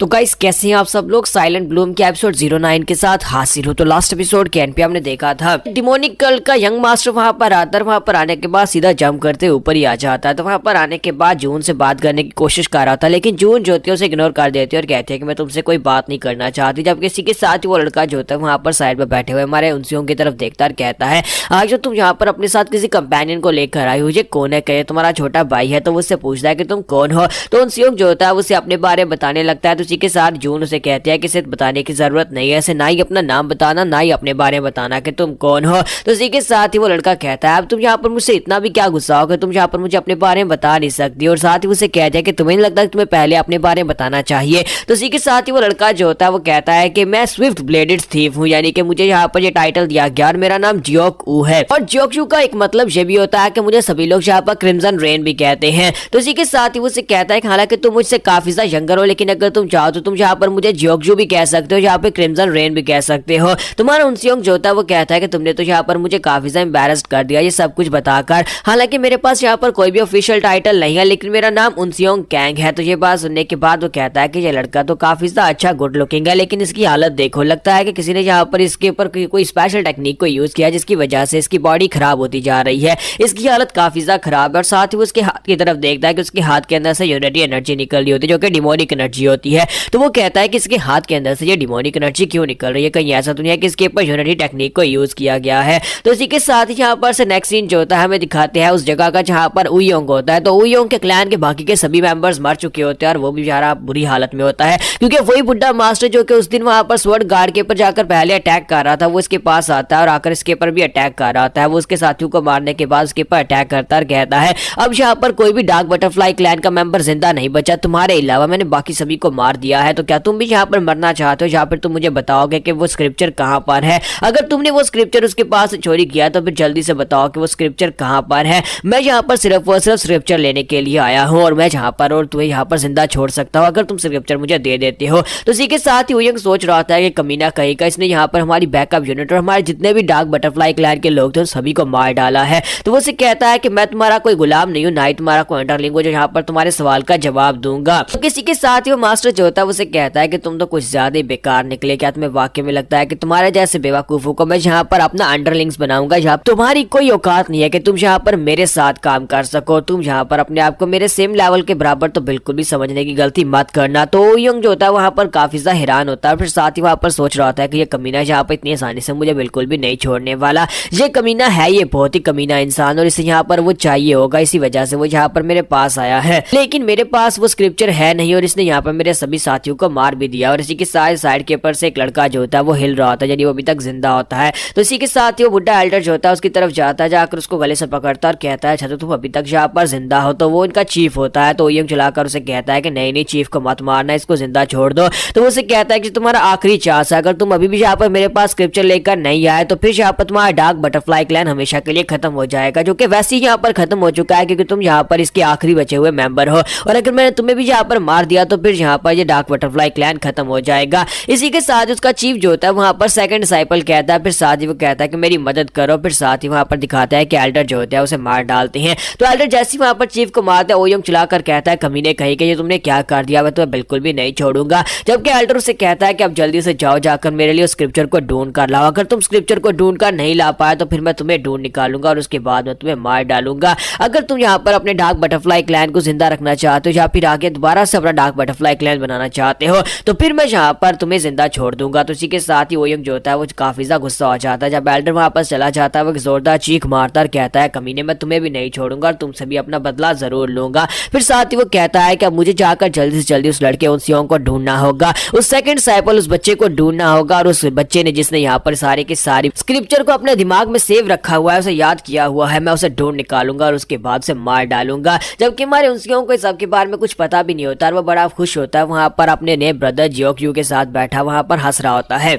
तो गाइस कैसे हैं आप सब लोग। साइलेंट ब्लूम के एपिसोड 09 के साथ हाजिर हो। तो लास्ट एपिसोड के एंड पे हमने देखा था डिमोनिक कल्ट का यंग मास्टर वहां पर आता है। वहां पर आने के बाद सीधा जंप करते ऊपर ही आ जाता है। तो वहां पर आने के बाद जून से बात करने की कोशिश कर रहा था, लेकिन जून जो होती है उसे इग्नोर कर देती है और कहती है कि मैं तुमसे कोई बात नहीं करना चाहती। जब किसी के साथ वो लड़का जो होता है वहां पर साइड में बैठे हुए हमारे उनसियों की तरफ देखता और कहता है, आज जो तुम यहाँ पर अपने साथ किसी कंपेनियन को लेकर आई हो, ये कौन है? कहे तुम्हारा छोटा भाई है। तो वो उससे पूछता है कि तुम कौन हो। तो उनसियों जो होता है उसे अपने बारे में बताने लगता है। तो उसी के साथ जून उसे कहती है कि इसे बताने की जरूरत नहीं है, ऐसे ना ही अपना नाम बताना ना ही अपने बारे में बताना कि तुम कौन हो। तो इसी के साथ ही वो लड़का कहता है, अब तुम यहाँ पर मुझसे इतना भी क्या गुस्सा हो कि तुम यहाँ पर मुझे अपने बारे में बता नहीं सकती। और साथ ही उसे कहते हैं कि तुम्हें नहीं लगता कि तुम्हें पहले अपने बारे में बताना चाहिए। तो इसी के साथ ही वो लड़का जो होता है वो कहता है कि मैं स्विफ्ट ब्लेडेड थीफ हूँ, यानी कि मुझे यहाँ पर ये टाइटल दिया गया और मेरा नाम जियोक ऊ है। और जियोक ऊ का एक मतलब ये भी होता है कि मुझे सभी लोग यहाँ पर क्रिम्सन रेन भी कहते हैं। तो इसी के साथ ही उसे कहता है कि हालांकि तुम मुझसे काफी ज्यादा यंगर हो, लेकिन अगर तुम चाहो तो तुम यहाँ पर मुझे जियोक ऊ भी कह सकते हो, यहाँ पे क्रिम्सन रेन भी कह सकते हो। तुम्हारा उनसियोंग जो होता है वो कहता है कि तुमने तो यहाँ पर मुझे काफी ज्यादा एम्बैरेस्ड कर दिया ये सब कुछ बताकर। हालांकि मेरे पास यहाँ पर कोई भी ऑफिशियल टाइटल नहीं है, लेकिन मेरा नाम उनसियोंग कैंग है। तो ये बात सुनने के बाद वो कहता है कि ये लड़का तो काफी ज्यादा अच्छा गुड लुकिंग है, लेकिन इसकी हालत देखो, लगता है कि किसी ने यहाँ पर इसके ऊपर कोई स्पेशल टेक्निक को यूज किया जिसकी वजह से इसकी बॉडी खराब होती जा रही है। इसकी हालत काफी ज्यादा खराब है। और साथ ही उसके हाथ की तरफ देखता है कि उसके हाथ के अंदर से यूनिटी एनर्जी निकल रही होती है जो कि डिमोनिक एनर्जी होती है। तो वो कहता है कि इसके हाथ के अंदर से ये डिमोनिक एनर्जी क्यों निकल रही है, कहीं ऐसा तो नहीं है कि इसके ऊपर यूनिटी टेक्निक को यूज किया गया है। तो इसी के साथ ही यहाँ पर से नेक्स्ट सीन जो होता है हमें दिखाते हैं उस जगह का जहाँ पर उयोंग होता है। तो उयोंग के क्लैन के बाकी के सभी मेंबर्स मर चुके होते हैं और वो भी बेचारा बुरी हालत में होता है, क्योंकि वही बुड्ढा मास्टर जो कि उस दिन वहां पर स्वर्ड गार्ड के ऊपर जाकर पहले अटैक कर रहा था वो इसके पास आता है और आकर इसके ऊपर भी अटैक कर रहा था। वो उसके साथियों को मारने के बाद उसके ऊपर अटैक करता है और कहता है, अब यहाँ पर कोई भी डार्क बटरफ्लाई क्लैन का मेंबर जिंदा नहीं बचा तुम्हारे अलावा, मैंने बाकी सभी को मार दिया है। तो क्या तुम भी यहाँ पर मरना चाहते हो? यहाँ पर तुम मुझे बताओगे कि वो स्क्रिप्चर कहाँ पर है। अगर तुमने वो स्क्रिप्चर उसके पास चोरी किया तो फिर जल्दी से बताओ कि वो स्क्रिप्चर कहाँ पर है। मैं यहाँ पर सिर्फ और सिर्फ स्क्रिप्चर लेने के लिए आया हूँ और मैं यहाँ पर और तुम्हें यहाँ पर जिंदा छोड़ सकता हूँ अगर तुम स्क्रिप्चर मुझे दे देते हो। तो इसी के साथ ही उयंग सोच रहा था कि कमीना कहेगा इसने यहाँ पर हमारी बैकअप यूनिट और हमारे जितने भी डार्क बटरफ्लाई क्लैन के लोग थे उन सभी को मार डाला है। तो वो उसे कहता है कि मैं तुम्हारा कोई गुलाम नहीं हूँ, ना ही तुम्हारा कोई अंडरलिंग हो जो यहाँ पर तुम्हारे सवाल का जवाब दूंगा। तो किसी के साथ ही वो मास्टर जो होता है उसे कहता है कि तुम तो कुछ ज्यादा बेकार निकले। क्या तुम्हें वाकई में लगता है कि तुम्हारे जैसे बेवकूफों को मैं यहाँ पर अपना अंडरलिंग्स बनाऊंगा? यहाँ तुम्हारी कोई औकात नहीं है कि तुम यहाँ पर मेरे साथ काम कर सको। तुम यहाँ पर अपने आप को मेरे सेम लेवल के बराबर तो बिल्कुल भी समझने की गलती मत करना। तो यंग जो होता है वहां पर काफी ज्यादा हैरान होता है, फिर साथ ही वहां पर सोच रहा होता है कि ये कमीना यहाँ पर इतनी आसानी से मुझे बिल्कुल भी नहीं छोड़ने वाला। ये कमीना है, ये बहुत ही कमीना इंसान और इसे यहाँ पर वो चाहिए होगा, इसी वजह से वो यहाँ पर मेरे पास आया है। लेकिन मेरे पास वो स्क्रिप्चर है नहीं और इसने यहाँ पर मेरे सभी साथियों को मार भी दिया। और इसी के साथ साइड के ऊपर से एक लड़का जो होता है वो हिल रहा होता है, यानी वो अभी तक जिंदा होता है। तो इसी के साथ ही वो बुड्ढा एल्डर जो होता है उसकी तरफ जाता है, जाकर उसको गले से पकड़ता है और कहता है, अच्छा तो तुम अभी तक यहाँ पर जिंदा हो? तो वो इनका चीफ होता है। तो यंग चलाकर उसे कहता है कि नहीं नहीं चीफ को मत मारना, इसको जिंदा छोड़ दो। तो वो उसे कहता है कि तुम्हारा आखिरी चांस है, अगर तुम अभी भी यहाँ पर मेरे पास स्क्रिप्चर लेकर नहीं आए तो फिर यहाँ पर तुम्हारा डार्क बटरफ्लाई क्लैन हमेशा के लिए खत्म हो जाएगा, जो कि वैसे ही यहाँ पर खत्म हो चुका है क्योंकि तुम यहाँ पर इसके आखिरी बचे हुए मेंबर हो। और अगर मैंने तुम्हें भी यहाँ पर मार दिया तो फिर यहाँ पर ये डार्क बटरफ्लाई क्लैन खत्म हो जाएगा। इसी के साथ उसका चीफ जो होता है वहां पर सेकंड डिसाइपल कहता है, फिर साथ ही वो कहता है कि मेरी मदद करो। फिर साथ ही वहां पर दिखाता है कि एल्डर जो होता है उसे मार डालते हैं। तो एल्डर जैसे ही वहां पर चीफ को मारता है ओयंग चलाकर कहता है, कमीने कहीं कि ये तुमने क्या कर दिया, मैं तुम्हें बिल्कुल भी नहीं छोड़ूंगा। जबकि एल्डर उसे कहता है कि अब जल्दी से जाओ, जाकर मेरे लिए स्क्रिप्चर को ढूंढ कर लाओ। अगर तुम स्क्रिप्चर को ढूंढ कर नहीं ला पाए तो फिर मैं तुम्हें ढूंढ निकालूंगा और उसके बाद मैं तुम्हें मार डालूंगा। अगर तुम यहाँ पर अपने डार्क बटरफ्लाई क्लैन को जिंदा रखना चाहते हो या फिर आगे दोबारा से अपना डार्क बटरफ्लाई क्लैन बनाना चाहते हो तो फिर मैं यहाँ पर तुम्हें जिंदा छोड़ दूंगा। तो इसी के साथ ही ओयंग जो होता है वो काफी ज्यादा गुस्सा हो जाता है। जब एल्डर वहां पर चला जाता है वो जोरदार चीख मारता और कहता है, कमीने मैं तुम्हें भी नहीं छोड़ूंगा और तुमसे भी अपना बदला जरूर लूंगा। फिर साथ ही वो कहता है कि अब मुझे जाकर जल्दी से जल्दी उस लड़के उनसियोंग को ढूंढना होगा, उस सेकंड डिसाइपल उस बच्चे को ढूंढना होगा और उस बच्चे ने जिसने यहाँ पर सारे के सारी स्क्रिप्चर को अपने दिमाग में सेव रखा हुआ है, उसे याद किया हुआ है, मैं उसे ढूंढ निकालूंगा और उसके बाद से मार डालूंगा। जबकि हमारे उनसियोंग को इस सब के बारे में कुछ पता भी नहीं होता और वो बड़ा खुश होता है वहां पर अपने नए ब्रदर जियोक ऊ के साथ बैठा वहां पर हंस रहा होता है।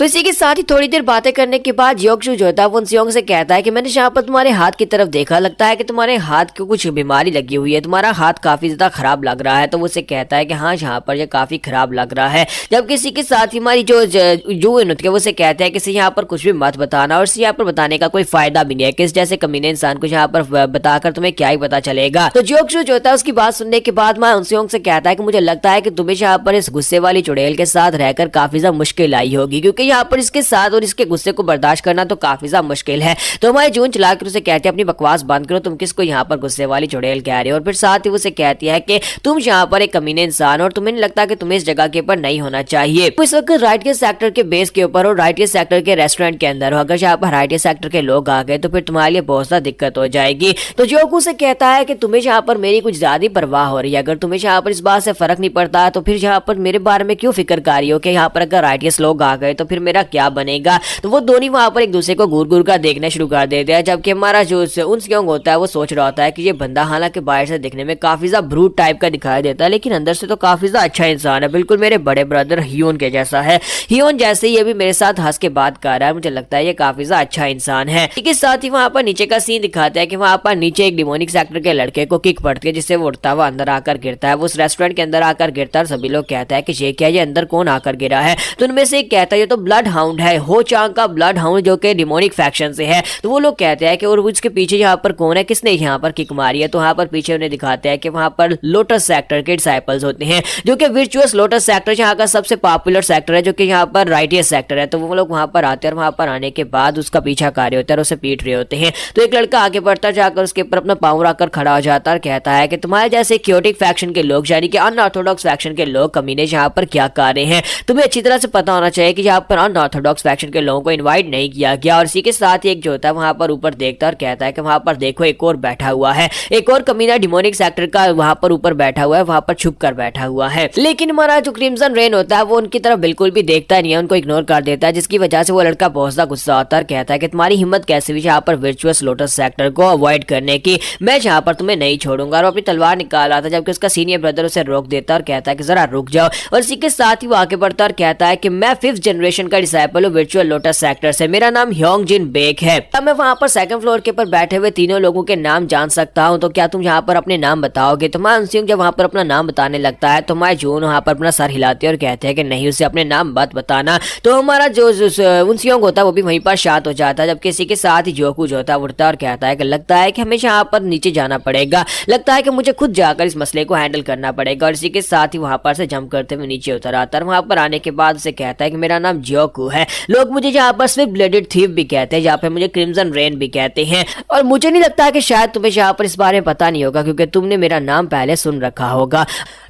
तो इसी के साथ ही थोड़ी देर बातें करने के बाद योगशु जो होता है वो उन सियोंग से कहता है कि मैंने यहाँ पर तुम्हारे हाथ की तरफ देखा, लगता है कि तुम्हारे हाथ को कुछ बीमारी लगी हुई है, तुम्हारा हाथ काफी ज्यादा खराब लग रहा है। तो वो उसे कहता है कि हाँ यहाँ पर ये काफी खराब लग रहा है। जब किसी के साथ ही हमारी जो नुतके वो उसे कहते हैं कि यहाँ पर कुछ भी मत बताना और यहाँ पर बताने का कोई फायदा भी नहीं है, किस जैसे कमीने इंसान को यहाँ पर बताकर तुम्हें क्या ही पता चलेगा। तो योगशु जो होता है उसकी बात सुनने के बाद मैं उन सियोंग से कहता है कि मुझे लगता है कि तुम्हें यहाँ पर इस गुस्से वाली चुड़ैल के साथ रहकर काफी ज्यादा मुश्किल आई होगी, क्योंकि यहाँ पर इसके साथ और इसके गुस्से को बर्दाश्त करना तो काफी ज्यादा मुश्किल है। तो हमारे जून चलाकर उसे कहती है अपनी बकवास बंद करो, तुम किसको यहाँ पर गुस्से वाली चुड़ैल कह रहे हो। और फिर साथ ही उसे कहती है कि तुम यहाँ पर एक कमीने इंसान और तुम्हें नहीं लगता कि तुम्हें इस जगह के ऊपर नहीं होना चाहिए। तो इस वक्त राइट के सेक्टर के बेस के ऊपर और राइट के सेक्टर के रेस्टोरेंट के अंदर हो, अगर यहाँ पर राइट के सेक्टर के लोग आ गए तो फिर तुम्हारे लिए बहुत ज्यादा दिक्कत हो जाएगी। तो जोकू से कहता है कि तुम्हें यहाँ पर मेरी कुछ ज्यादा परवाह हो रही है, अगर तुम्हें यहाँ पर इस बात से फर्क नहीं पड़ता तो फिर यहाँ पर मेरे बारे में क्यों फिक्र कर रही हो कि यहाँ पर अगर राइटियस लोग आ गए तो फिर मेरा क्या बनेगा। तो वो दोनों वहां पर एक दूसरे को घूर घूर कर देखना शुरू कर देते हैं, जबकि हमारा जो उन सियोंग होता है वो सोच रहा होता है कि ये बंदा हालांकि बाहर से दिखने में काफी ज्यादा ब्रूट टाइप का दिखाई देता है, लेकिन अंदर से तो काफी ज्यादा अच्छा इंसान है, बिल्कुल मेरे बड़े ब्रदर हियोन के जैसा है। हियोन जैसे ही अभी मेरे साथ हंस के बात कर रहा है, मुझे लगता है ये काफी ज्यादा अच्छा इंसान है। इसके साथ ही वहां पर नीचे का सीन दिखाता है कि वहां पर नीचे एक डिमोनिक सेक्टर के लड़के को किक पड़ती है, जिससे वो उड़ता हुआ अंदर आकर गिरता है। वो उस रेस्टोरेंट के अंदर आकर गिरता है और सभी लोग कहता है कि ये क्या, ये अंदर कौन आकर गिरा है। तो उनमें से एक कहता है ये तो ब्लड हाउंड है, हो चांग का ब्लड हाउंड, जो कि डिमोनिक फैक्शन से है। तो वो लोग कहते हैं कि और उसके पीछे यहाँ पर कौन है, किसने यहाँ पर किक मारी है। तो वहां पर पीछे उन्हें दिखाते हैं कि वहां पर लोटस सेक्टर के डिसाइपल्स होते हैं, जो कि विर्चुअस लोटस सेक्टर यहाँ का सबसे पॉपुलर सेक्टर है, जो कि यहाँ पर राइटियस सेक्टर है। तो वो लोग वहां पर आते हैं और वहां पर आने के बाद उसका पीछा कर रहे होते हैं और उसे पीट रहे होते हैं। तो एक लड़का आगे बढ़ता जाकर उसके ऊपर अपना पाँव रखकर खड़ा हो जाता है और कहता है कि तुम्हारे जैसे क्योटिक फैक्शन के लोग, यानी कि अनऑर्थोडॉक्स फैक्शन के लोग कमीने यहाँ पर क्या कर रहे हैं। तुम्हें अच्छी तरह से पता होना चाहिए कि यहाँ पर अनऑर्थोडॉक्स फैक्शन के लोगों को इन्वाइट नहीं किया गया। और इसी के साथ ही एक जो होता है वहां पर ऊपर देखता है और कहता है कि वहां पर देखो एक और बैठा हुआ है, एक और कमीना डिमोनिक सेक्टर का वहां पर ऊपर बैठा हुआ है, वहां पर छुप कर बैठा हुआ है। लेकिन हमारा जो क्रिम्सन रेन होता है वो उनकी तरफ बिल्कुल भी देखता नहीं है, उनको इग्नोर कर देता है, जिसकी वजह से वो लड़का बहुत ज्यादा गुस्सा होता है और कहता है कि तुम्हारी हिम्मत कैसे भी यहाँ पर वर्चुअस लोटस सेक्टर को अवॉइड करने की, मैं यहाँ पर तुम्हें नहीं छोड़ूंगा। और अपनी तलवार निकाल आता है, जबकि उसका सीनियर ब्रदर उसे रोक देता है और कहता है कि जरा रुक जाओ। और इसी के साथ ही वो आगे बढ़ता और कहता है कि मैं 5th जनरेशन का डिसाइपल हूँ वर्चुअल लोटस सेक्टर से, मेरा नाम ह्योंग जिन बेक है। तब मैं वहां पर सेकंड फ्लोर के ऊपर बैठे हुए तीनों लोगों के नाम जान सकता हूं, तो क्या तुम यहाँ पर अपने नाम बताओगे। तो मान सिंह जब वहां पर अपना नाम बताने लगता है तो मैं जून वहां पर अपना सर हिलाते हैं और कहते हैं कि नहीं, उसे अपने नाम मत बताना। तो हमारा जो उनसियोंग होता है वो भी वहीं पर शांत हो जाता है, जबकि इसी के साथ ही जोकू जो होता है उठता है और कहता है कि लगता है कि हमें यहाँ पर नीचे जाना पड़ेगा, लगता है कि मुझे खुद जाकर इस मसले को हैंडल करना पड़ेगा। और इसी के साथ ही वहां पर से जंप करते हुए नीचे उतर आता है। वहां पर आने के बाद उसे कहता है कि मेरा नाम जोकू है, लोग मुझे यहाँ पर स्विफ्ट ब्लेडेड थीफ भी कहते हैं, यहाँ पे मुझे क्रिम्सन रेन भी कहते हैं। और मुझे नहीं लगता कि शायद तुम्हें यहाँ पर इस बारे में पता नहीं होगा, क्योंकि तुमने मेरा नाम पहले सुन रखा होगा।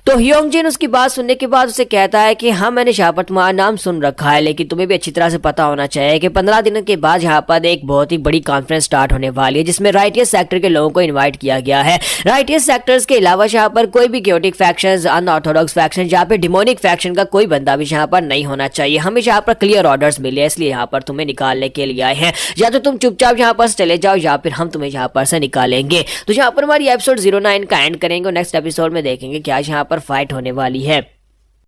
तो ह्योंग जिन उसकी बात सुनने के बाद उसे कहता है कि हाँ मैंने यहाँ पर तुम्हारा नाम सुन रखा है, लेकिन तुम्हें भी अच्छी तरह से पता होना चाहिए कि 15 दिनों के बाद यहाँ पर एक बहुत ही बड़ी कॉन्फ्रेंस स्टार्ट होने वाली है, जिसमें राइटियस सेक्टर के लोगों को इनवाइट किया गया है। राइटियस सेक्टर्स के अलावा यहाँ पर कोई भी क्योटिक फैक्शन, अनऑर्थोडॉक्स फैक्शन या फिर डिमोनिक फैक्शन का कोई बंदा भी यहाँ पर नहीं होना चाहिए। हमें यहाँ पर क्लियर ऑर्डर्स मिले, इसलिए यहाँ पर तुम्हें निकालने के लिए आए हैं, या तो तुम चुपचाप यहाँ पर चले जाओ या फिर हम तुम्हें यहाँ पर से निकालेंगे। तो यहाँ पर हमारी एपिसोड 09 का एंड करेंगे और नेक्स्ट एपिसोड में देखेंगे क्या यहाँ पर फाइट होने वाली है।